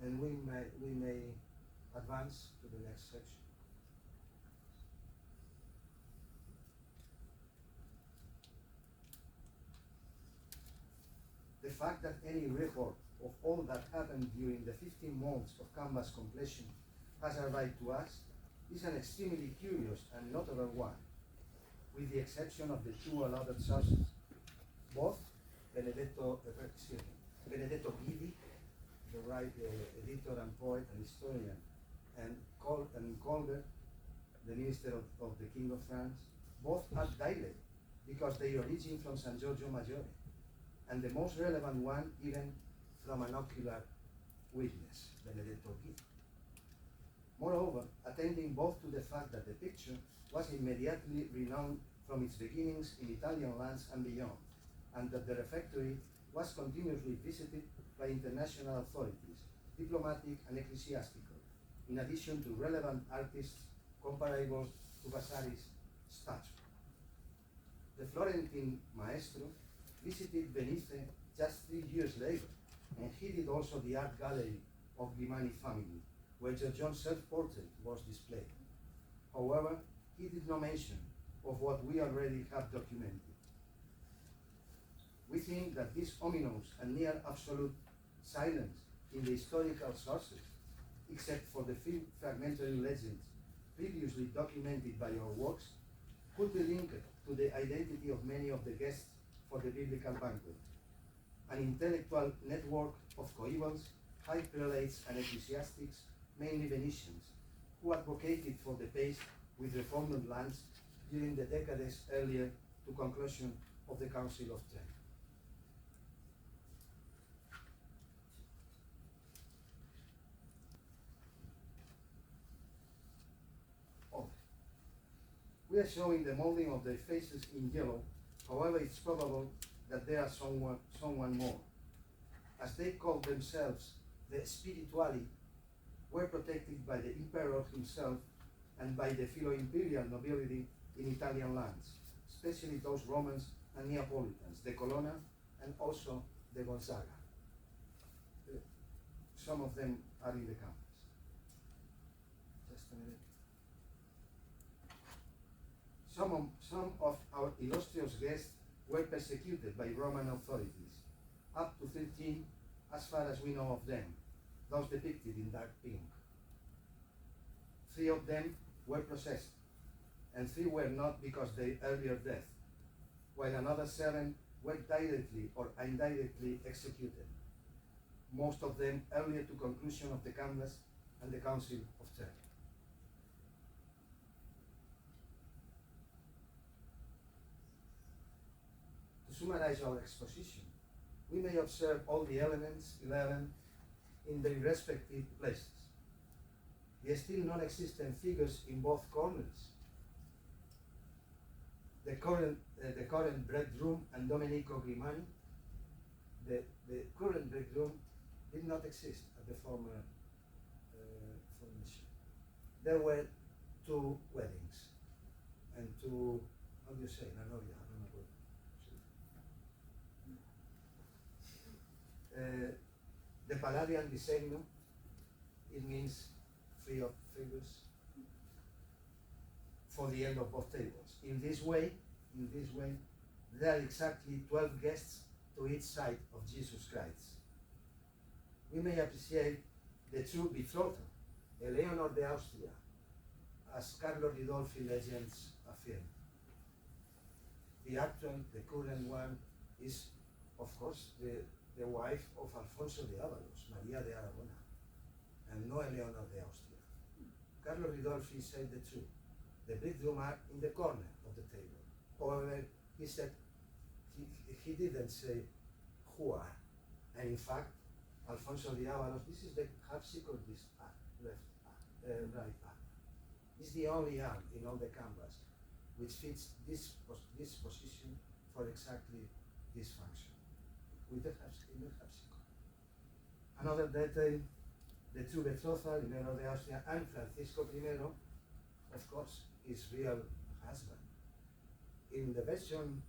and we may advance to the next section. The fact that any record of all that happened during the 15 months of canvas completion has arrived to us is an extremely curious and notable one, with the exception of the two allotted sources. Both Benedetto Guidi, the editor and poet and historian, and Colbert, the minister of the King of France, both are direct because they origin from San Giorgio Maggiore, and the most relevant one even from an ocular witness, Benedetto Guidi. Moreover, attending both to the fact that the picture was immediately renowned from its beginnings in Italian lands and beyond, and that the refectory was continuously visited by international authorities, diplomatic and ecclesiastical, in addition to relevant artists comparable to Vasari's statue. The Florentine maestro visited Venice just 3 years later, and he did also the art gallery of Grimani family, where Giorgio's self-portrait was displayed. However, he did no mention of what we already have documented. We think that this ominous and near absolute silence in the historical sources, except for the few fragmentary legends previously documented by our works, could be linked to the identity of many of the guests for the biblical banquet, an intellectual network of coevals, high prelates and ecclesiastics, mainly Venetians, who advocated for the peace with reformed lands during the decades earlier to conclusion of the Council of Trent. We are showing the molding of their faces in yellow. However, it's probable that there are someone more. As they called themselves, the Spirituali were protected by the emperor himself and by the Filo-Imperial nobility in Italian lands, especially those Romans and Neapolitans, the Colonna and also the Gonzaga. Some of them are in the campus. Just a minute. Some of our illustrious guests were persecuted by Roman authorities, up to 13 as far as we know of them, those depicted in dark pink. 3 of them were processed, and 3 were not because of their earlier death, while another 7 were directly or indirectly executed, most of them earlier to conclusion of the canvas and the Council of Trent. To summarize our exposition, we may observe all the elements, 11, in their respective places. The still non-existent figures in both corners, the current bread room and Domenico Grimani, the current bread room did not exist at the former formation. There were 2 weddings and 2, how do you say, I don't know what. The Palladian disegno, it means 3 of figures for the end of both tables. In this way, there are exactly 12 guests to each side of Jesus Christ. We may appreciate the true betrothal, Eleanor de Austria, as Carlo Ridolfi legends affirm. The actual, the current one, is, of course, the wife of Alfonso de Avalos, Maria de Aragona, and no Eleanor de Austria. Carlo Ridolfi said the truth. The bridegroom are in the corner of the table. However, he said he didn't say who are. And in fact, Alfonso de Avalos, this is the harpsichord, this right arm. This is the only arm in all the canvas which fits this position for exactly this function, with the harpsichord. Another detail, the two betrothal, Eleanor de Austria and Francisco I, of course, his real husband. In the version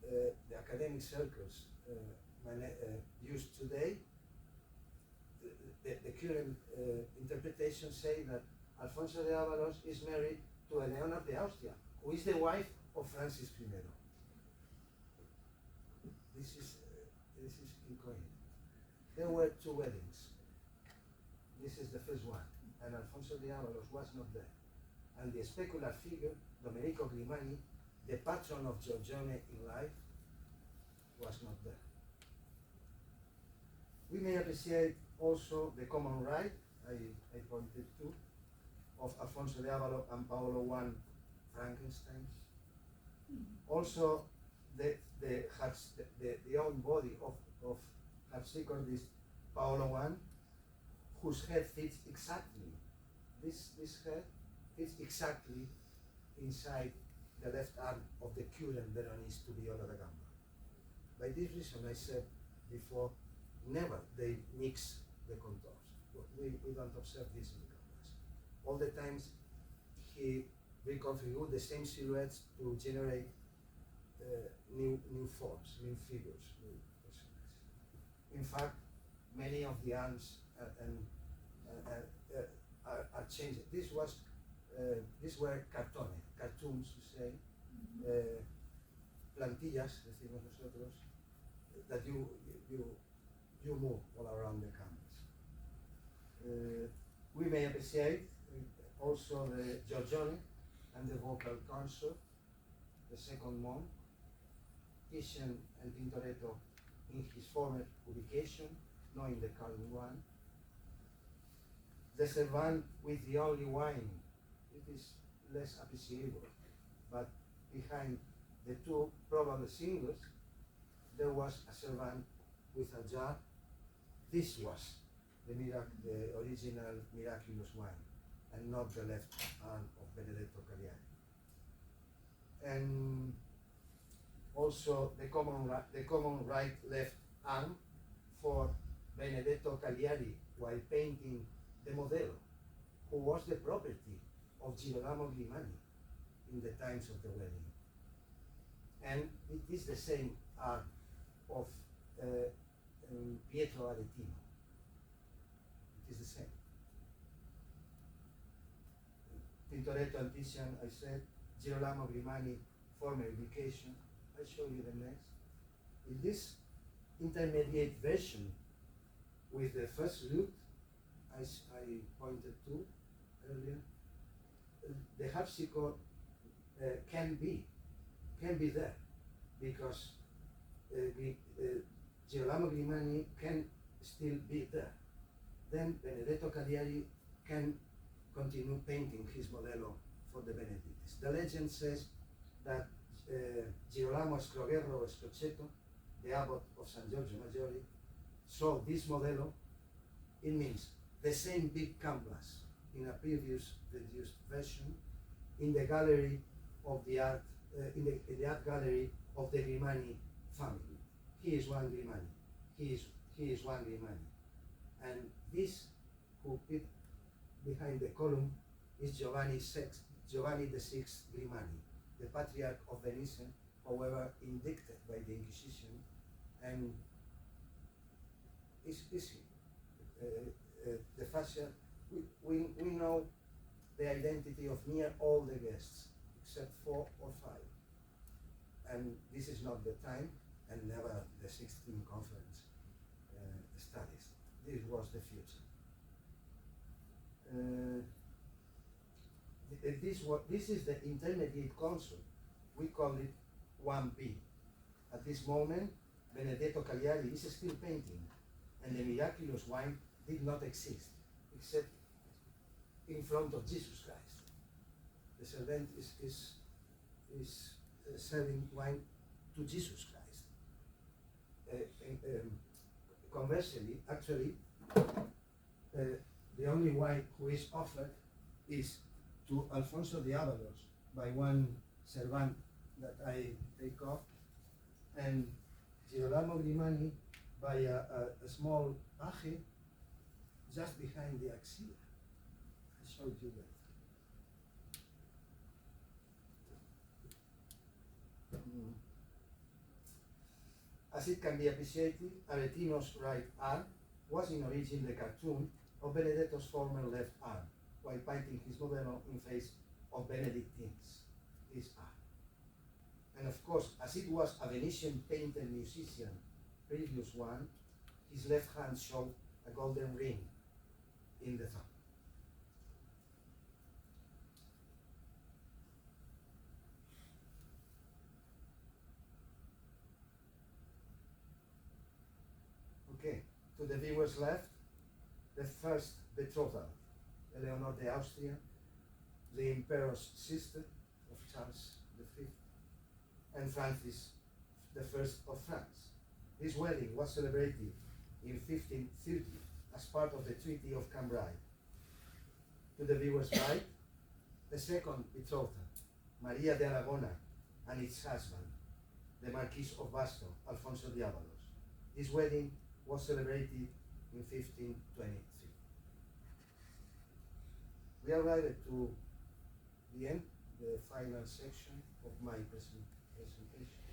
the academic circles used today, the current interpretation say that Alfonso de Avalos is married to Eleanor de Austria, who is the wife of Francis I. This is incorrect. There were two weddings. This is the first one, and Alfonso de Avalos was not there. And the specular figure, Domenico Grimani, the patron of Giorgione in life, was not there. We may appreciate also the common right, I pointed to, of Alfonso de Avalo and Paolo I Frankenstein. Also, the own body of harpsichordist Paolo I, whose head fits exactly, this head fits exactly inside the left arm of the current Veronese to Viola da Gamba. By this reason, I said before, never they mix the contours. We don't observe this in the canvas. All the times he reconfigured the same silhouettes to generate new forms, new figures, new personages. In fact, many of the arms are changed. These were cartoons, you say, plantillas, decimos nosotros, that you move all around the canvas. We may appreciate also the Giorgione and the vocal consort, the second monk, Titian and Tintoretto in his former publication, not in the current one. The servant with the only wine, it is less appreciable, but behind the two probable singers, there was a servant with a jar. This was the original miraculous wine, and not the left arm of Benedetto Cagliari. And also the common right-left arm for Benedetto Cagliari while painting the Modello, who was the property of Girolamo Grimani in the times of the wedding. And it is the same art of Pietro Aretino. It is the same. Tintoretto and Titian, I said, Girolamo Grimani, former education. I'll show you the next. In this intermediate version with the first lute, I pointed to earlier, the harpsichord can be there because Girolamo Grimani can still be there. Then Benedetto Cagliari can continue painting his Modello for the Benedictines. The legend says that Girolamo Scrogerro Scrocetto, the abbot of San Giorgio Maggiore, saw this Modello. It means the same big canvas in a previous reduced version in the gallery of the art, in the art gallery of the Grimani family. He is one Grimani. He is one Grimani. And this who put behind the column is Giovanni VI Grimani, the Patriarch of Venice, however indicted by the Inquisition, and is the fascia. We know the identity of near all the guests, except 4 or 5. And this is not the time, and never the 16th conference studies. This was the future. This is the intermediate consort. We call it 1B. At this moment, Benedetto Cagliari is still painting, and the miraculous wine did not exist, except in front of Jesus Christ. The servant is serving wine to Jesus Christ. Conversely, actually, the only wine who is offered is to Alfonso de Avalos by one servant that I take off, and Girolamo Grimani by a small paje just behind the axilla. I showed you that. As it can be appreciated, Aretino's right arm was in origin the cartoon of Benedetto's former left arm, while painting his model in face of Benedictines, his arm. And of course, as it was a Venetian painter musician, previous one, his left hand showed a golden ring in the thumb. Okay, to the viewer's left, the first betrothal, Eleanor de Austria, the emperor's sister of Charles V, and Francis I of France. This wedding was celebrated in 1530 as part of the Treaty of Cambrai. To the viewer's right, the second betrothal, Maria de Aragona and its husband, the Marquis of Basto, Alfonso de Avalos. This wedding was celebrated in 1523. We arrived to the end, the final section of my presentation.